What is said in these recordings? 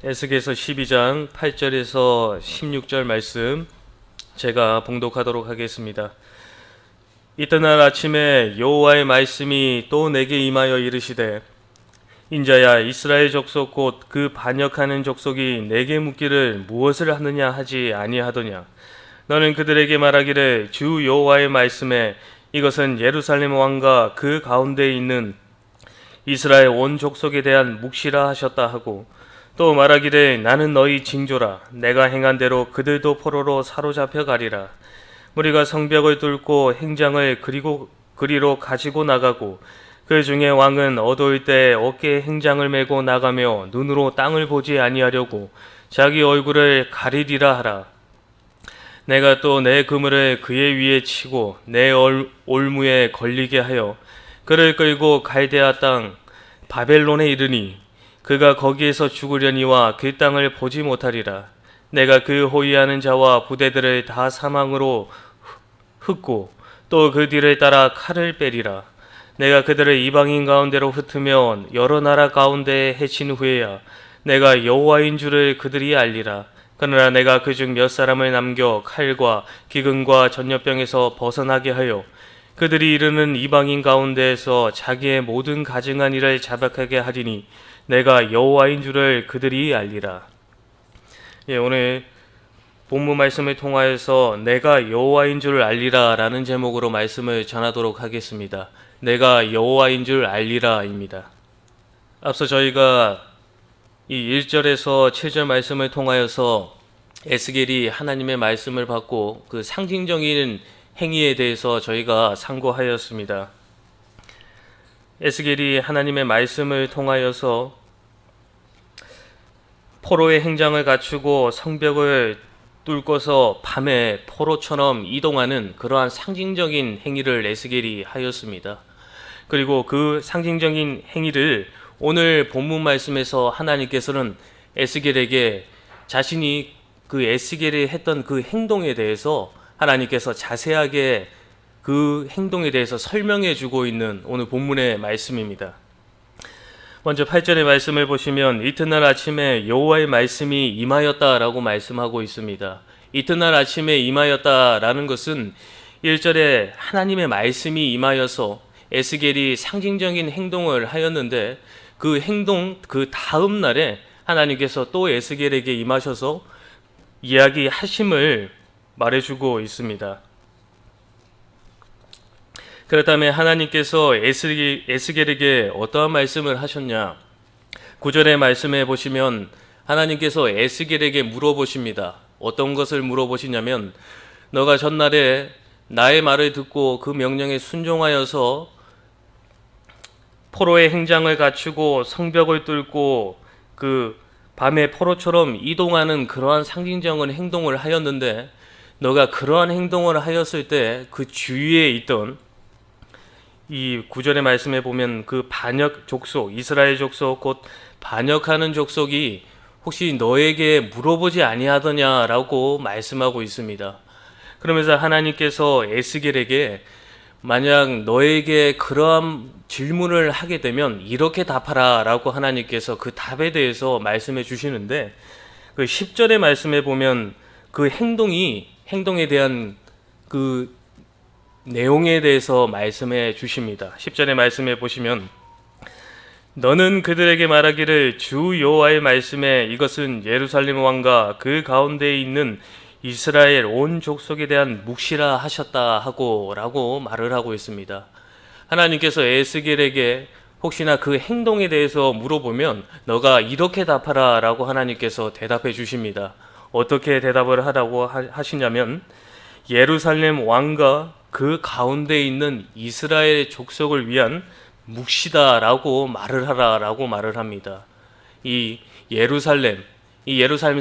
에스겔서 12장 8절에서 16절 말씀 제가 봉독하도록 하겠습니다. 이튿날 아침에 여호와의 말씀이 또 내게 임하여 이르시되 인자야, 이스라엘 족속 곧 그 반역하는 족속이 내게 묻기를 무엇을 하느냐 하지 아니하더냐. 너는 그들에게 말하기를 주 여호와의 말씀에 이것은 예루살렘 왕과 그 가운데에 있는 이스라엘 온 족속에 대한 묵시라 하셨다 하고, 또 말하기를 나는 너희 징조라. 내가 행한 대로 그들도 포로로 사로잡혀 가리라. 무리가 성벽을 뚫고 행장을 그리로 가지고 나가고, 그 중에 왕은 어두울 때 어깨에 행장을 메고 나가며 눈으로 땅을 보지 아니하려고 자기 얼굴을 가리리라 하라. 내가 또 내 그물을 그의 위에 치고 내 올무에 걸리게 하여 그를 끌고 갈대아 땅 바벨론에 이르니 그가 거기에서 죽으려니와 그 땅을 보지 못하리라. 내가 그 호위하는 자와 부대들을 다 사망으로 흩고 또 그 뒤를 따라 칼을 빼리라. 내가 그들을 이방인 가운데로 흩으며 여러 나라 가운데에 해친 후에야 내가 여호와인 줄을 그들이 알리라. 그러나 내가 그중 몇 사람을 남겨 칼과 기근과 전염병에서 벗어나게 하여 그들이 이르는 이방인 가운데에서 자기의 모든 가증한 일을 자백하게 하리니 내가 여호와인 줄을 그들이 알리라. 오늘 본문 말씀을 통하여서 내가 여호와인 줄 알리라 라는 제목으로 말씀을 전하도록 하겠습니다. 내가 여호와인 줄 알리라입니다. 앞서 저희가 이 1절에서 7절 말씀을 통하여서 에스겔이 하나님의 말씀을 받고 그 상징적인 행위에 대해서 저희가 상고하였습니다. 에스겔이 하나님의 말씀을 통하여서 포로의 행장을 갖추고 성벽을 뚫고서 밤에 포로처럼 이동하는 그러한 상징적인 행위를 에스겔이 하였습니다. 그리고 그 상징적인 행위를 오늘 본문 말씀에서 하나님께서는 에스겔에게 자신이 그 에스겔이 했던 그 행동에 대해서 하나님께서 자세하게 그 행동에 대해서 설명해 주고 있는 오늘 본문의 말씀입니다. 먼저 8절의 말씀을 보시면 이튿날 아침에 여호와의 말씀이 임하였다라고 말씀하고 있습니다. 이튿날 아침에 임하였다라는 것은 1절에 하나님의 말씀이 임하여서 에스겔이 상징적인 행동을 하였는데 그 행동 그 다음 날에 하나님께서 또 에스겔에게 임하셔서 이야기하심을 말해주고 있습니다. 그렇다면 하나님께서 에스겔에게 어떠한 말씀을 하셨냐? 9절의 말씀에 보시면 하나님께서 에스겔에게 물어보십니다. 어떤 것을 물어보시냐면 너가 전날에 나의 말을 듣고 그 명령에 순종하여서 포로의 행장을 갖추고 성벽을 뚫고 그 밤에 포로처럼 이동하는 그러한 상징적인 행동을 하였는데 너가 그러한 행동을 하였을 때 그 주위에 있던 이 9절의 말씀에 보면 그 반역 족속, 이스라엘 족속 곧 반역하는 족속이 혹시 너에게 물어보지 아니하더냐라고 말씀하고 있습니다. 그러면서 하나님께서 에스겔에게 만약 너에게 그러한 질문을 하게 되면 이렇게 답하라 라고 하나님께서 그 답에 대해서 말씀해 주시는데 그 10절의 말씀에 보면 그 행동에 대한 그 내용에 대해서 말씀해 주십니다. 10절의 말씀에 보시면 너는 그들에게 말하기를 주 여호와의 말씀에 이것은 예루살렘 왕과 그 가운데에 있는 이스라엘 온 족속에 대한 묵시라 하셨다 하고 라고 말을 하고 있습니다. 하나님께서 에스겔에게 혹시나 그 행동에 대해서 물어보면 너가 이렇게 답하라 라고 하나님께서 대답해 주십니다. 어떻게 대답을 하라고 하시냐면 예루살렘 왕과 그 가운데 있는 이스라엘 족속을 위한 묵시다라고 말을 하라라고 말을 합니다. 이 예루살렘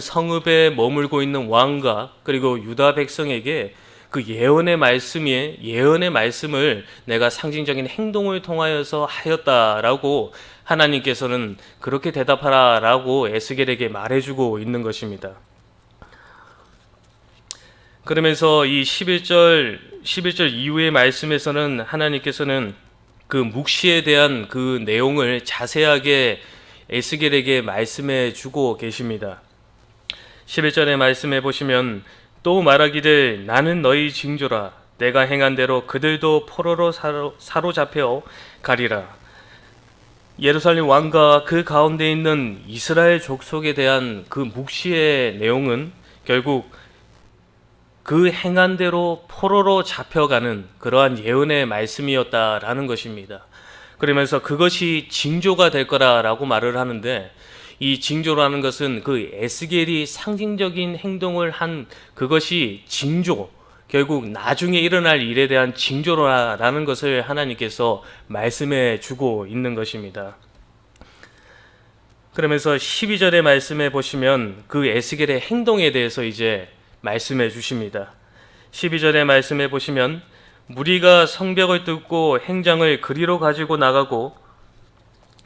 성읍에 머물고 있는 왕과 그리고 유다 백성에게 그 예언의 말씀을 내가 상징적인 행동을 통하여서 하였다라고 하나님께서는 그렇게 대답하라라고 에스겔에게 말해주고 있는 것입니다. 그러면서 이 11절 이후의 말씀에서는 하나님께서는 그 묵시에 대한 그 내용을 자세하게 에스겔에게 말씀해 주고 계십니다. 11절의 말씀해 보시면 또 말하기를 나는 너희 징조라 내가 행한 대로 그들도 포로로 사로잡혀 가리라. 예루살렘 왕과 그 가운데 있는 이스라엘 족속에 대한 그 묵시의 내용은 결국 그 행한 대로 포로로 잡혀가는 그러한 예언의 말씀이었다라는 것입니다. 그러면서 그것이 징조가 될 거라라고 말을 하는데, 이 징조라는 것은 그 에스겔이 상징적인 행동을 한 그것이 징조, 결국 나중에 일어날 일에 대한 징조라는 것을 하나님께서 말씀해 주고 있는 것입니다. 그러면서 12절의 말씀해 보시면 그 에스겔의 행동에 대해서 이제 말씀해 주십니다. 12절의 말씀해 보시면 무리가 성벽을 뚫고 행장을 그리로 가지고 나가고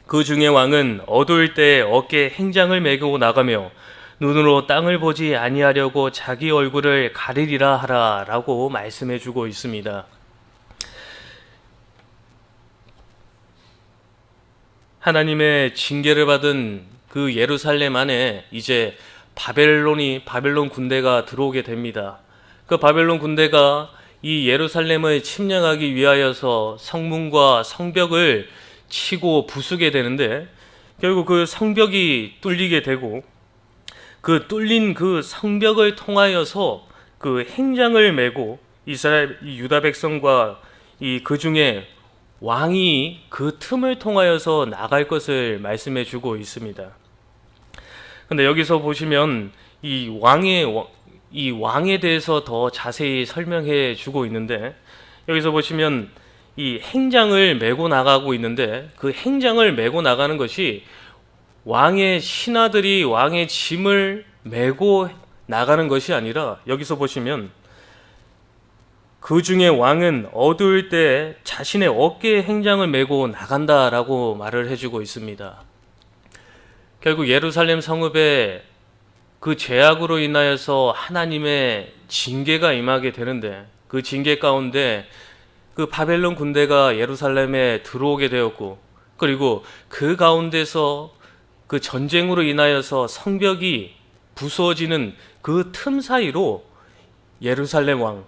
그 중에 왕은 어두울 때 어깨에 행장을 메고 나가며 눈으로 땅을 보지 아니하려고 자기 얼굴을 가리리라 하라라고 말씀해 주고 있습니다. 하나님의 징계를 받은 그 예루살렘 안에 이제 바벨론 군대가 들어오게 됩니다. 그 바벨론 군대가 이 예루살렘을 침략하기 위하여서 성문과 성벽을 치고 부수게 되는데, 결국 그 성벽이 뚫리게 되고 그 뚫린 그 성벽을 통하여서 그 행장을 메고 이스라엘 유다 백성과 그 중에 왕이 그 틈을 통하여서 나갈 것을 말씀해 주고 있습니다. 근데 여기서 보시면 이 왕에 대해서 더 자세히 설명해 주고 있는데, 여기서 보시면 이 행장을 메고 나가고 있는데, 그 행장을 메고 나가는 것이 왕의 신하들이 왕의 짐을 메고 나가는 것이 아니라, 여기서 보시면 그 중에 왕은 어두울 때 자신의 어깨에 행장을 메고 나간다라고 말을 해주고 있습니다. 결국 예루살렘 성읍에 그 죄악으로 인하여서 하나님의 징계가 임하게 되는데, 그 징계 가운데 그 바벨론 군대가 예루살렘에 들어오게 되었고, 그리고 그 가운데서 그 전쟁으로 인하여서 성벽이 부서지는 그 틈 사이로 예루살렘 왕,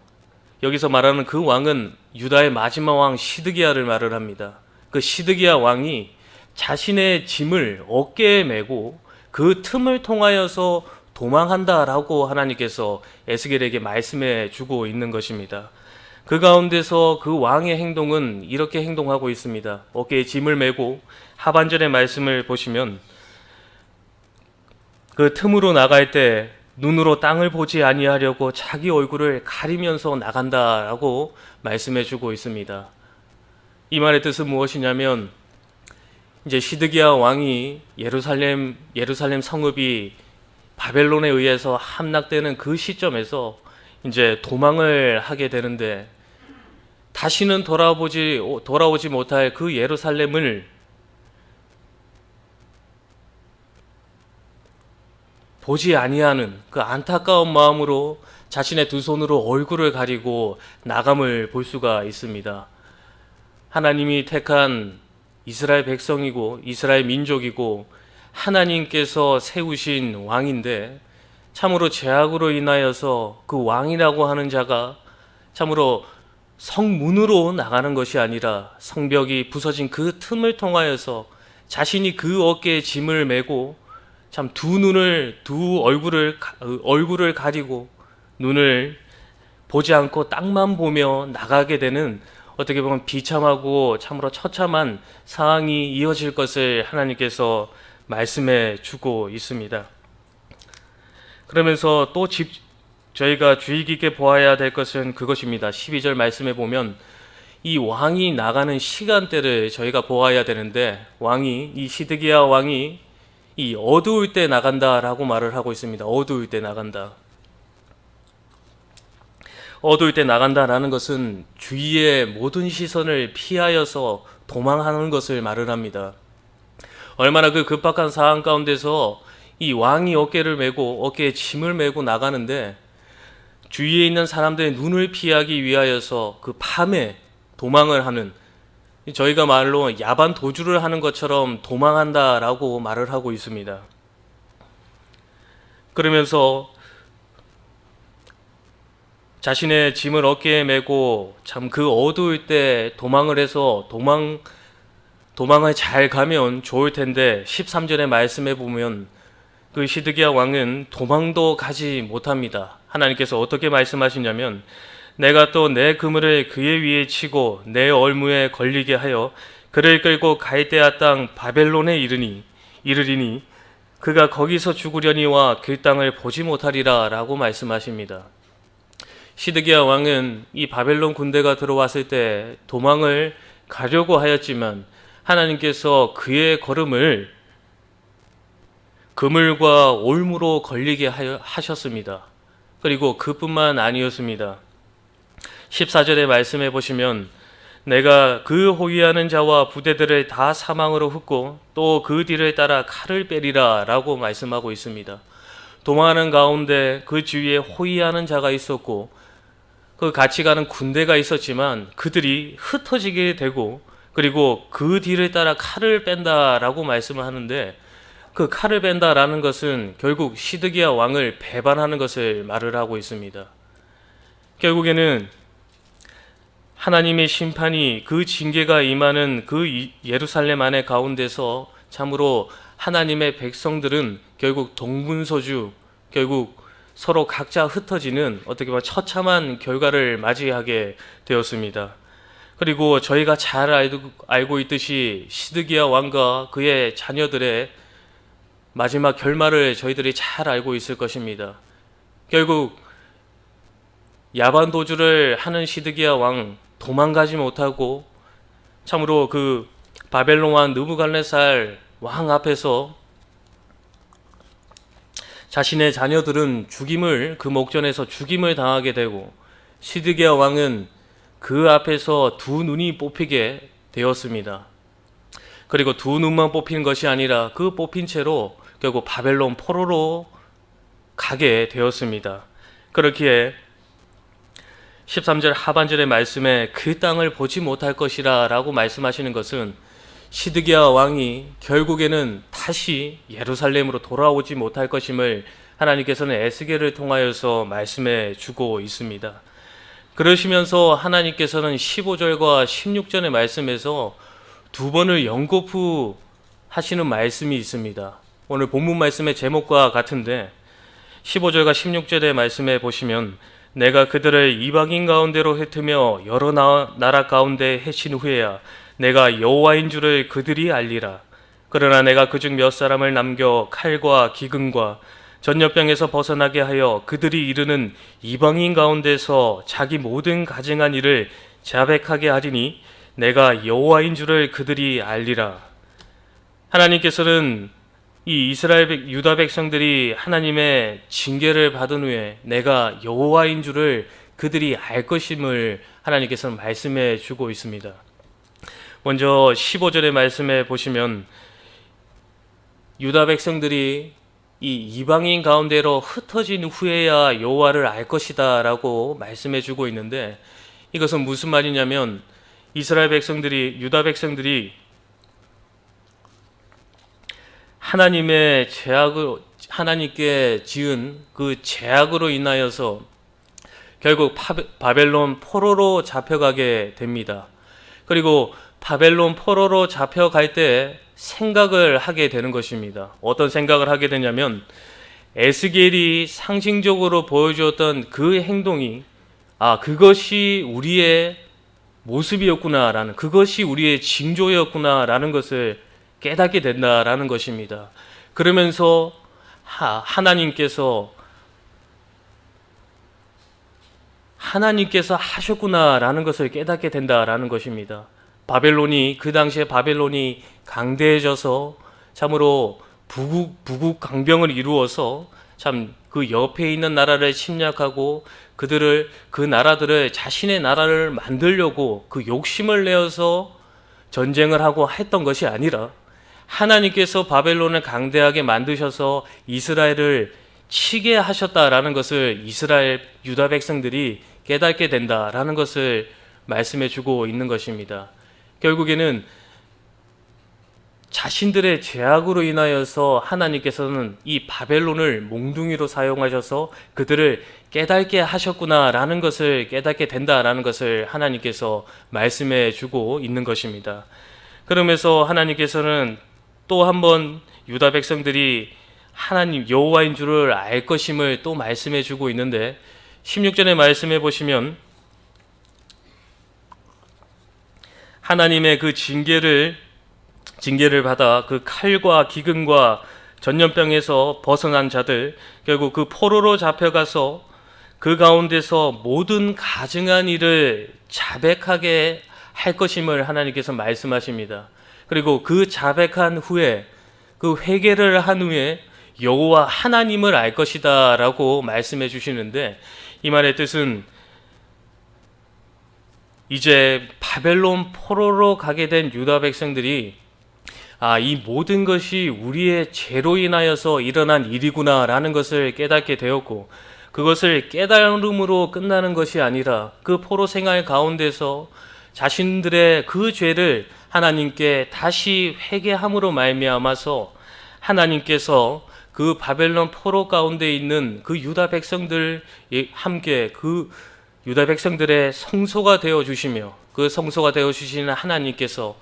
여기서 말하는 그 왕은 유다의 마지막 왕 시드기야를 말을 합니다. 그 시드기야 왕이 자신의 짐을 어깨에 메고 그 틈을 통하여서 도망한다라고 하나님께서 에스겔에게 말씀해 주고 있는 것입니다. 그 가운데서 그 왕의 행동은 이렇게 행동하고 있습니다. 어깨에 짐을 메고 하반절의 말씀을 보시면 그 틈으로 나갈 때 눈으로 땅을 보지 아니하려고 자기 얼굴을 가리면서 나간다라고 말씀해 주고 있습니다. 이 말의 뜻은 무엇이냐면, 이제 시드기야 왕이 예루살렘 성읍이 바벨론에 의해서 함락되는 그 시점에서 이제 도망을 하게 되는데, 다시는 돌아오지 못할 그 예루살렘을 보지 아니하는 그 안타까운 마음으로 자신의 두 손으로 얼굴을 가리고 나감을 볼 수가 있습니다. 하나님이 택한 이스라엘 백성이고 이스라엘 민족이고 하나님께서 세우신 왕인데, 참으로 죄악으로 인하여서 그 왕이라고 하는 자가 참으로 성문으로 나가는 것이 아니라 성벽이 부서진 그 틈을 통하여서 자신이 그 어깨에 짐을 메고 참 두 얼굴을 가리고 눈을 보지 않고 땅만 보며 나가게 되는, 어떻게 보면 비참하고 참으로 처참한 상황이 이어질 것을 하나님께서 말씀해 주고 있습니다. 그러면서 또 저희가 주의 깊게 보아야 될 것은 그것입니다. 12절 말씀에 보면 이 왕이 나가는 시간대를 저희가 보아야 되는데, 이 시드기야 왕이 이 어두울 때 나간다라고 말을 하고 있습니다. 어두울 때 나간다. 어두울 때 나간다라는 것은 주위의 모든 시선을 피하여서 도망하는 것을 말을 합니다. 얼마나 그 급박한 상황 가운데서 이 왕이 어깨에 짐을 메고 나가는데, 주위에 있는 사람들의 눈을 피하기 위하여서 그 밤에 도망을 하는, 저희가 말로 야반 도주를 하는 것처럼 도망한다라고 말을 하고 있습니다. 그러면서 자신의 짐을 어깨에 메고 참 그 어두울 때 도망을 해서 도망을 잘 가면 좋을 텐데 13절의 말씀에 보면 그 시드기야 왕은 도망도 가지 못합니다. 하나님께서 어떻게 말씀하시냐면 내가 또 내 그물을 그의 위에 치고 내 얼무에 걸리게 하여 그를 끌고 갈대아 땅 바벨론에 이르리니 그가 거기서 죽으려니와 그 땅을 보지 못하리라 라고 말씀하십니다. 시드기야 왕은 이 바벨론 군대가 들어왔을 때 도망을 가려고 하였지만 하나님께서 그의 걸음을 그물과 올무로 걸리게 하셨습니다. 그리고 그뿐만 아니었습니다. 14절의 말씀해 보시면 내가 그 호위하는 자와 부대들을 다 사망으로 흩고 또 그 뒤를 따라 칼을 빼리라 라고 말씀하고 있습니다. 도망하는 가운데 그 주위에 호위하는 자가 있었고 그 같이 가는 군대가 있었지만 그들이 흩어지게 되고 그리고 그 뒤를 따라 칼을 뺀다라고 말씀을 하는데 그 칼을 뺀다라는 것은 결국 시드기야 왕을 배반하는 것을 말을 하고 있습니다. 결국에는 하나님의 심판이 그 징계가 임하는 그 예루살렘 안의 가운데서 참으로 하나님의 백성들은 결국 동분서주 결국 서로 각자 흩어지는 어떻게 보면 처참한 결과를 맞이하게 되었습니다. 그리고 저희가 잘 알고 있듯이 시드기야 왕과 그의 자녀들의 마지막 결말을 저희들이 잘 알고 있을 것입니다. 결국 야반 도주를 하는 시드기야 왕 도망가지 못하고 참으로 그 바벨론 왕 느부갓네살 왕 앞에서 자신의 자녀들은 그 목전에서 죽임을 당하게 되고 시드기야 왕은 그 앞에서 두 눈이 뽑히게 되었습니다. 그리고 두 눈만 뽑힌 것이 아니라 그 뽑힌 채로 결국 바벨론 포로로 가게 되었습니다. 그렇기에 13절 하반절의 말씀에 그 땅을 보지 못할 것이라 라고 말씀하시는 것은 시드기야 왕이 결국에는 다시 예루살렘으로 돌아오지 못할 것임을 하나님께서는 에스겔을 통하여서 말씀해 주고 있습니다. 그러시면서 하나님께서는 15절과 16절의 말씀에서 두 번을 연거푸 하시는 말씀이 있습니다. 오늘 본문 말씀의 제목과 같은데 15절과 16절의 말씀에 보시면 내가 그들을 이방인 가운데로 흩으며 여러 나라 가운데 해친 후에야 내가 여호와인 줄을 그들이 알리라. 그러나 내가 그중 몇 사람을 남겨 칼과 기근과 전염병에서 벗어나게 하여 그들이 이르는 이방인 가운데서 자기 모든 가증한 일을 자백하게 하리니 내가 여호와인 줄을 그들이 알리라. 하나님께서는 이 이스라엘 유다 백성들이 하나님의 징계를 받은 후에 내가 여호와인 줄을 그들이 알 것임을 하나님께서는 말씀해 주고 있습니다. 먼저 15절의 말씀에 보시면 유다 백성들이 이 이방인 가운데로 흩어진 후에야 여호와를 알 것이다 라고 말씀해 주고 있는데 이것은 무슨 말이냐면 이스라엘 백성들이 유다 백성들이 하나님께 지은 그 죄악으로 인하여서 결국 바벨론 포로로 잡혀가게 됩니다. 그리고 바벨론 포로로 잡혀갈 때 생각을 하게 되는 것입니다. 어떤 생각을 하게 되냐면 에스겔이 상징적으로 보여주었던 그 행동이 그것이 우리의 모습이었구나라는, 그것이 우리의 징조였구나라는 것을 깨닫게 된다라는 것입니다. 그러면서 하나님께서 하셨구나라는 것을 깨닫게 된다라는 것입니다. 그 당시에 바벨론이 강대해져서 참으로 부국 강병을 이루어서 참 그 옆에 있는 나라를 침략하고 그 나라들을 자신의 나라를 만들려고 그 욕심을 내어서 전쟁을 하고 했던 것이 아니라 하나님께서 바벨론을 강대하게 만드셔서 이스라엘을 치게 하셨다라는 것을 이스라엘 유다 백성들이 깨닫게 된다라는 것을 말씀해 주고 있는 것입니다. 결국에는 자신들의 죄악으로 인하여서 하나님께서는 이 바벨론을 몽둥이로 사용하셔서 그들을 깨닫게 하셨구나라는 것을 깨닫게 된다라는 것을 하나님께서 말씀해 주고 있는 것입니다. 그러면서 하나님께서는 또 한번 유다 백성들이 하나님 여호와인 줄을 알 것임을 또 말씀해 주고 있는데 16절의 말씀해 보시면 하나님의 그 징계를 받아 그 칼과 기근과 전염병에서 벗어난 자들, 결국 그 포로로 잡혀가서 그 가운데서 모든 가증한 일을 자백하게 할 것임을 하나님께서 말씀하십니다. 그리고 그 자백한 후에, 그 회개를 한 후에 여호와 하나님을 알 것이다 라고 말씀해 주시는데, 이 말의 뜻은 이제 바벨론 포로로 가게 된 유다 백성들이 이 모든 것이 우리의 죄로 인하여서 일어난 일이구나 라는 것을 깨닫게 되었고, 그것을 깨달음으로 끝나는 것이 아니라 그 포로 생활 가운데서 자신들의 그 죄를 하나님께 다시 회개함으로 말미암아서 하나님께서 그 바벨론 포로 가운데 있는 그 유다 백성들 함께 그 유다 백성들의 성소가 되어 주시며, 그 성소가 되어 주시는 하나님께서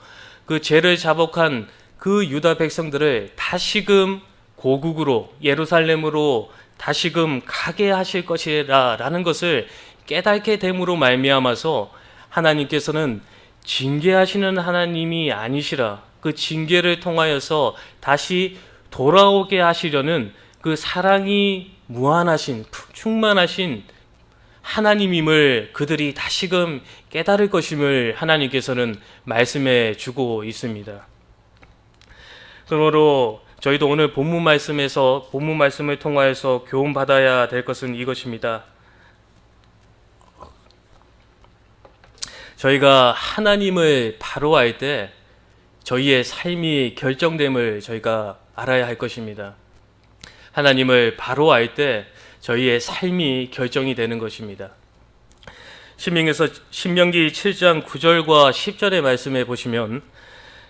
그 죄를 자복한 그 유다 백성들을 다시금 고국으로 예루살렘으로 다시금 가게 하실 것이라 라는 것을 깨닫게 됨으로 말미암아서 하나님께서는 징계하시는 하나님이 아니시라, 그 징계를 통하여서 다시 돌아오게 하시려는 그 사랑이 무한하신 충만하신 하나님임을 그들이 다시금 깨달을 것임을 하나님께서는 말씀해 주고 있습니다. 그러므로 저희도 오늘 본문 말씀을 통하여서 교훈 받아야 될 것은 이것입니다. 저희가 하나님을 바로 알 때 저희의 삶이 결정됨을 저희가 알아야 할 것입니다. 하나님을 바로 알 때 저희의 삶이 결정이 되는 것입니다. 신명기 7장 9절과 10절의 말씀에 보시면,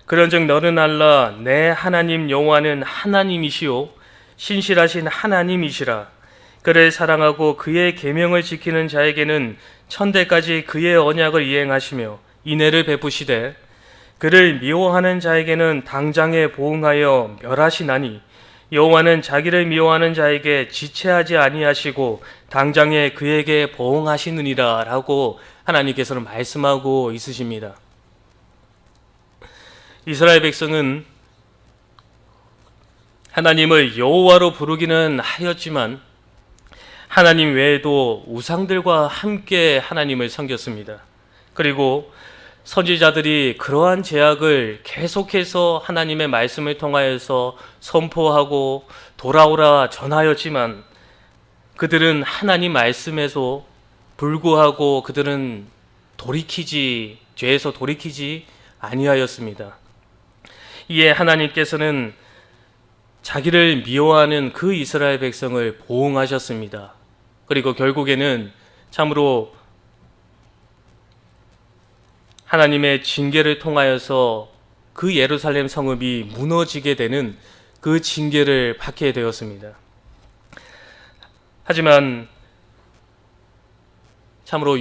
그런즉 너는 알라 내 하나님 여호와는 하나님이시요 신실하신 하나님이시라. 그를 사랑하고 그의 계명을 지키는 자에게는 천대까지 그의 언약을 이행하시며 인애를 베푸시되, 그를 미워하는 자에게는 당장에 보응하여 멸하시나니 여호와는 자기를 미워하는 자에게 지체하지 아니하시고 당장에 그에게 보응하시느니라 라고 하나님께서는 말씀하고 있으십니다. 이스라엘 백성은 하나님을 여호와로 부르기는 하였지만 하나님 외에도 우상들과 함께 하나님을 섬겼습니다. 그리고 선지자들이 그러한 죄악을 계속해서 하나님의 말씀을 통하여서 선포하고 돌아오라 전하였지만 그들은 하나님 말씀에서 불구하고 그들은 죄에서 돌이키지 아니하였습니다. 이에 하나님께서는 자기를 미워하는 그 이스라엘 백성을 보응하셨습니다. 그리고 결국에는 참으로 하나님의 징계를 통하여서 그 예루살렘 성읍이 무너지게 되는 그 징계를 받게 되었습니다. 하지만 참으로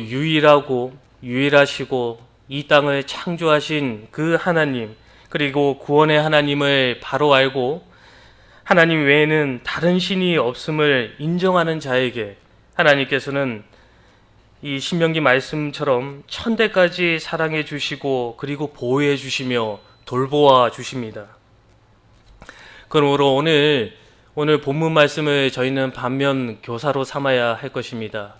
유일하시고 이 땅을 창조하신 그 하나님, 그리고 구원의 하나님을 바로 알고 하나님 외에는 다른 신이 없음을 인정하는 자에게 하나님께서는 이 신명기 말씀처럼 천대까지 사랑해 주시고 그리고 보호해 주시며 돌보아 주십니다. 그러므로 오늘 본문 말씀을 저희는 반면 교사로 삼아야 할 것입니다.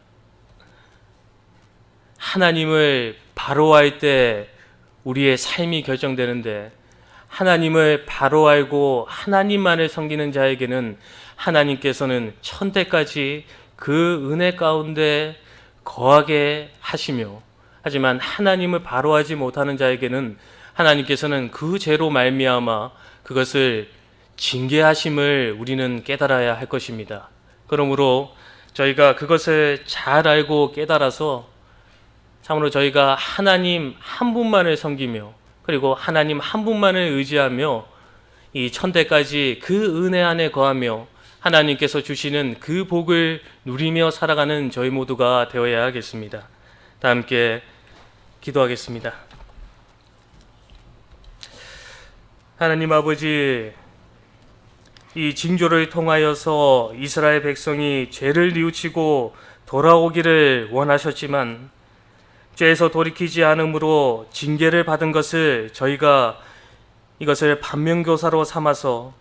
하나님을 바로 알 때 우리의 삶이 결정되는데, 하나님을 바로 알고 하나님만을 섬기는 자에게는 하나님께서는 천대까지 그 은혜 가운데 거하게 하시며, 하지만 하나님을 바로 알지 못하는 자에게는 하나님께서는 그 죄로 말미암아 그것을 징계하심을 우리는 깨달아야 할 것입니다. 그러므로 저희가 그것을 잘 알고 깨달아서 참으로 저희가 하나님 한 분만을 섬기며 그리고 하나님 한 분만을 의지하며 이 천대까지 그 은혜 안에 거하며 하나님께서 주시는 그 복을 누리며 살아가는 저희 모두가 되어야 하겠습니다. 다 함께 기도하겠습니다. 하나님 아버지, 이 징조를 통하여서 이스라엘 백성이 죄를 뉘우치고 돌아오기를 원하셨지만 죄에서 돌이키지 않음으로 징계를 받은 것을 저희가 이것을 반면교사로 삼아서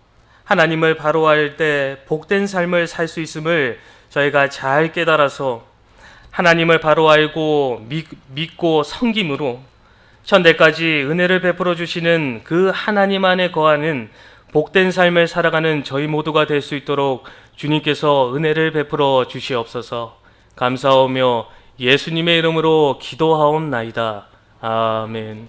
하나님을 바로할 때 복된 삶을 살 수 있음을 저희가 잘 깨달아서 하나님을 바로 알고 믿고 섬김으로 천대까지 은혜를 베풀어 주시는 그 하나님 안에 거하는 복된 삶을 살아가는 저희 모두가 될 수 있도록 주님께서 은혜를 베풀어 주시옵소서. 감사하며 예수님의 이름으로 기도하옵나이다. 아멘.